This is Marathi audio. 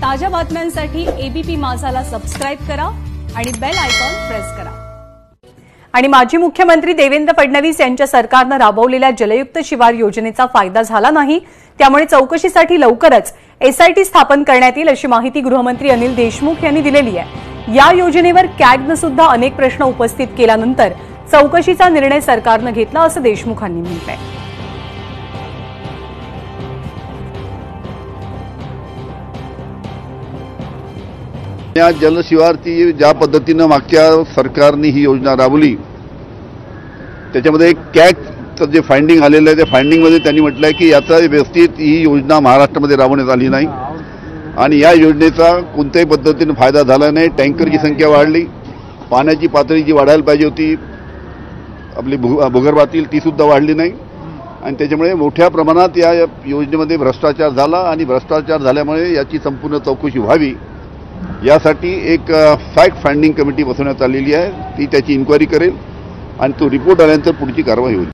ताज्या बातम्यांसाठी एबीपी माझाला सबस्क्राइब करा आणि बेल आयकॉन प्रेस करा। आणि माजी मुख्यमंत्री देवेंद्र फडणवीस यांच्या सरकारने राबवलेल्या जलयुक्त शिवार योजनेचा फायदा झाला नाही, त्यामुळे चौकशीसाठी लवकरच एसआयटी स्थापन करण्यात येईल अशी माहिती गृहमंत्री अनिल देशमुख यांनी दिलेली आहे। या योजनेवर कॅगने सुद्धा अनेक प्रश्न उपस्थित केल्यानंतर चौकशीचा निर्णय सरकारने घेतला असं देशमुखांनी म्हटलंय। या जलशिवारची ज्या पद्धतीने मागच्या सरकारने ही योजना राबवली त्याच्यामध्ये कॅगचं जे फाइंडिंग आलेलं आहे त्या फाइंडिंगमध्ये त्यांनी म्हटलंय की याचा व्यवस्थित ही योजना महाराष्ट्रामध्ये राबवण्यात आली नाही आणि या योजनेचा कोणत्याही पद्धतीने फायदा झाला नाही। टँकरची संख्या वाढली, पाण्याची पातळी जी वाढायला पाहिजे होती आपली भूगर्भातील ती सुद्धा वाढली नाही आणि त्याच्यामुळे मोठ्या प्रमाणात या योजनेमध्ये भ्रष्टाचार झाला आणि भ्रष्टाचार झाल्यामुळे याची संपूर्ण चौकशी व्हावी यासाठी एक फॅक्ट फाइंडिंग कमिटी बसवण्यात आलेली आहे। ती त्याची इन्क्वायरी करेल आणि तो रिपोर्ट आल्यानंतर पुढची कारवाई होईल।